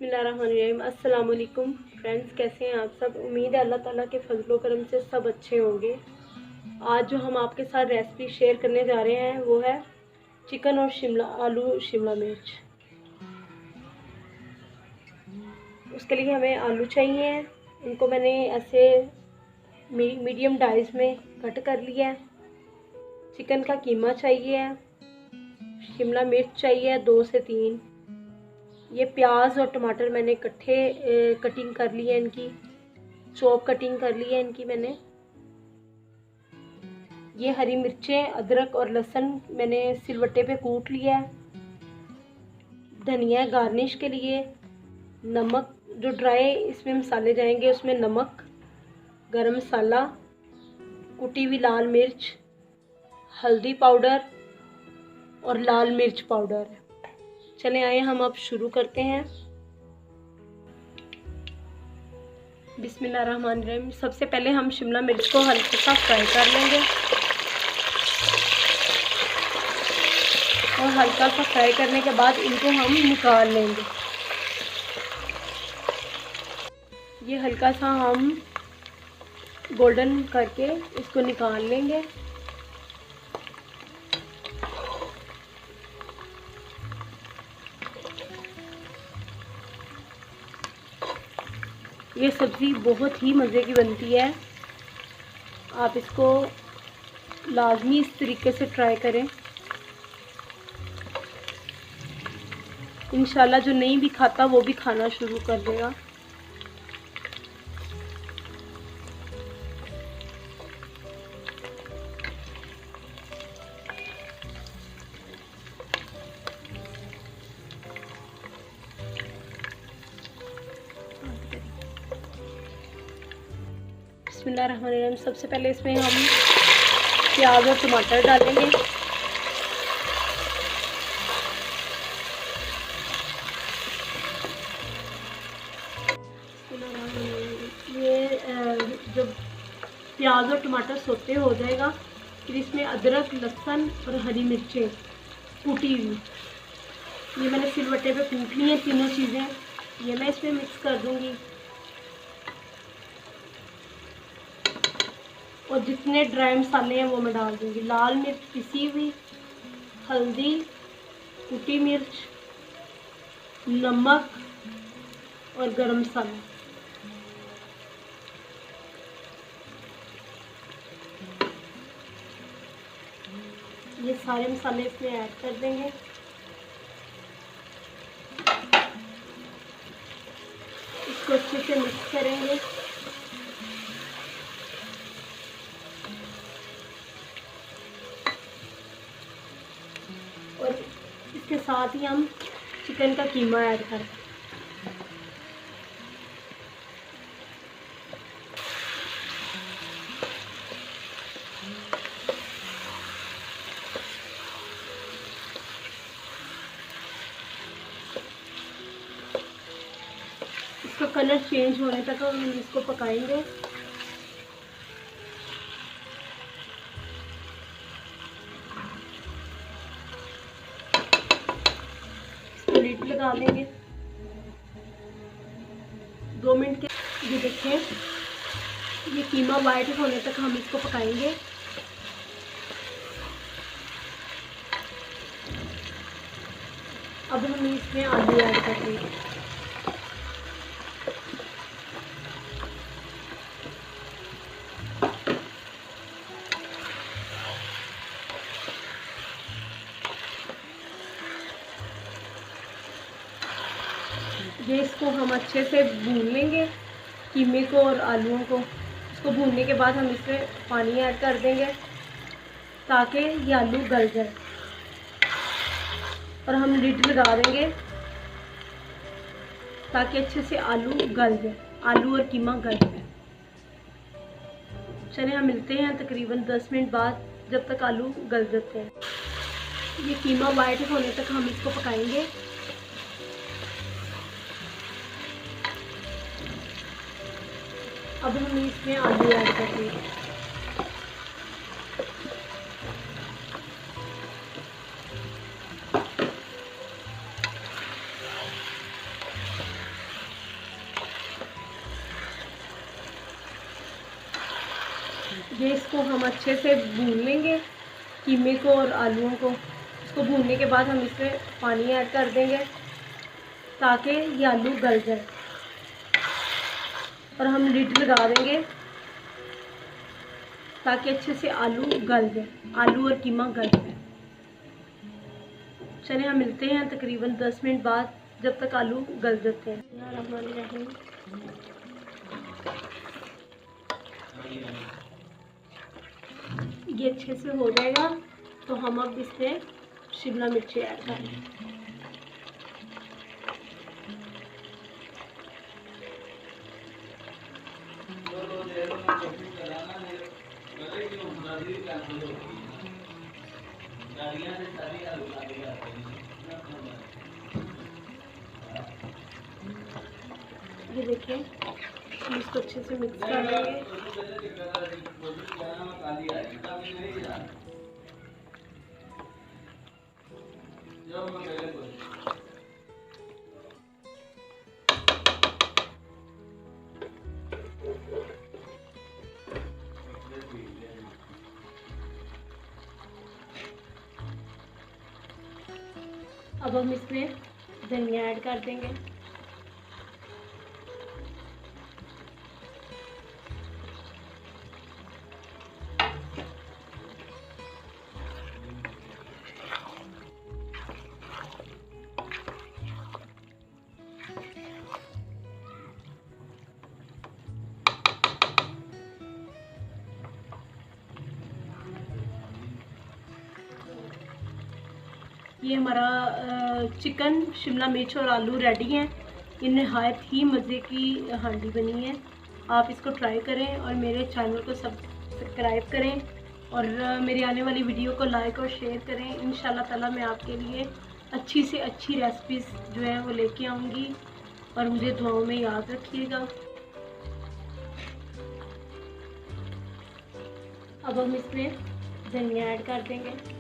बिस्मिल्लाहिर्रहमानिर्रहीम। अस्सलाम वालेकुम फ्रेंड्स, कैसे हैं आप सब। उम्मीद है अल्लाह ताला के फजलो करम से सब अच्छे होंगे। आज जो हम आपके साथ रेसिपी शेयर करने जा रहे हैं वो है चिकन और आलू शिमला मिर्च। उसके लिए हमें आलू चाहिए हैं। इनको मैंने ऐसे मीडियम डाइस में कट कर लिया है। चिकन का कीमा चाहिए है। शिमला मिर्च चाहिए 2 से 3। ये प्याज और टमाटर मैंने इकट्ठे कटिंग कर ली है, इनकी चॉप कटिंग कर ली है इनकी मैंने। ये हरी मिर्चें, अदरक और लहसुन मैंने सिलवट्टे पे कूट लिया है। धनिया गार्निश के लिए, नमक जो ड्राई इसमें मसाले जाएंगे उसमें नमक, गरम मसाला, कुटी हुई लाल मिर्च, हल्दी पाउडर और लाल मिर्च पाउडर। चले आए हम अब शुरू करते हैं। बिस्मिल्लाहिर्रहमानिर्रहीम। सबसे पहले हम शिमला मिर्च को हल्का सा फ्राई कर लेंगे और हल्का सा फ्राई करने के बाद इनको हम निकाल लेंगे। ये हल्का सा हम गोल्डन करके इसको निकाल लेंगे। ये सब्ज़ी बहुत ही मज़े की बनती है। आप इसको लाजमी इस तरीके से ट्राई करें। इंशाल्लाह जो नहीं भी खाता वो भी खाना शुरू कर देगा। बिस्मिल्लाहिर्रहमानिर्रहीम। सबसे पहले इसमें हम प्याज और टमाटर डालेंगे। ये जब प्याज और टमाटर सोते हो जाएगा फिर इसमें अदरक, लहसुन और हरी मिर्चें कूटी हुई, ये मैंने सिलवट्टे पे कूट ली हैं तीनों चीज़ें, ये मैं इसमें मिक्स कर दूंगी। और जितने ड्राई मसाले हैं वो मैं डाल दूंगी। लाल मिर्च पिसी हुई, हल्दी, कुटी मिर्च, नमक और गरम मसाला। ये सारे मसाले इसमें ऐड कर देंगे। इसको अच्छे से मिक्स करेंगे। और इसके साथ ही हम चिकन का कीमा ऐड कर दें। इसका कलर चेंज होने तक हम इसको पकाएंगे। लिड लगा लेंगे 2 मिनट के। ये देखें, ये कीमा वाइट होने तक हम इसको पकाएंगे। अब हम इसमें आलू ऐड कर देंगे। ये इसको हम अच्छे से भून लेंगे, कीमे को और आलूओं को। इसको भूनने के बाद हम इसमें पानी ऐड कर देंगे ताकि ये आलू गल जाए। और हम लिड लगा देंगे ताकि अच्छे से आलू गल जाए, आलू और कीमा गल जाए। चलिए हम मिलते हैं तकरीबन 10 मिनट बाद, जब तक आलू गल जाते हैं। ये कीमा वाइट होने तक हम इसको पकाएंगे। अब हम इसमें आलू ऐड कर देंगे। ये इसको हम अच्छे से भून लेंगे, कीमे को और आलूओं को। इसको भूनने के बाद हम इसमें पानी ऐड कर देंगे ताकि ये आलू गल जाए, और हम लिड लगा देंगे ताकि अच्छे से आलू गल जाए, आलू और कीमा गल जाए। चलिए हम मिलते हैं तकरीबन 10 मिनट बाद, जब तक आलू गल जाते हैं। ये अच्छे से हो जाएगा तो हम अब इसमें शिमला मिर्ची ऐड करेंगे। ये देखिए, इसको अच्छे से मिक्स कर लेंगे। अब हम इसमें धनिया ऐड कर देंगे। ये हमारा चिकन, शिमला मिर्च और आलू रेडी हैं। ये नहायत ही मज़े की हांडी बनी है। आप इसको ट्राई करें और मेरे चैनल को सब्सक्राइब करें, और मेरी आने वाली वीडियो को लाइक और शेयर करें। इंशाल्लाह ताला मैं आपके लिए अच्छी से अच्छी रेसिपीज़ जो है वो लेके आऊँगी, और मुझे दुआओं में याद रखिएगा। अब हम इसमें धनिया ऐड कर देंगे।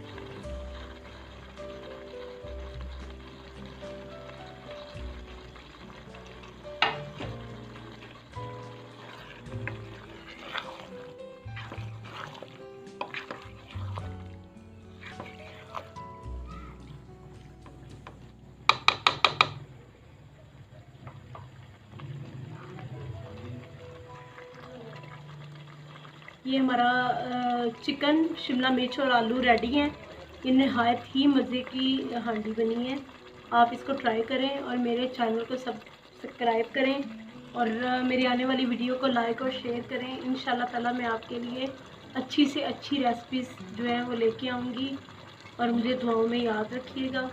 ये हमारा चिकन, शिमला मिर्च और आलू रेडी हैं। ये नहायत ही मज़े की हांडी बनी है। आप इसको ट्राई करें और मेरे चैनल को सब्सक्राइब करें, और मेरी आने वाली वीडियो को लाइक और शेयर करें। इंशाल्लाह ताला मैं आपके लिए अच्छी से अच्छी रेसिपीज़ जो है वो लेके आऊँगी, और मुझे दुआओं में याद रखिएगा।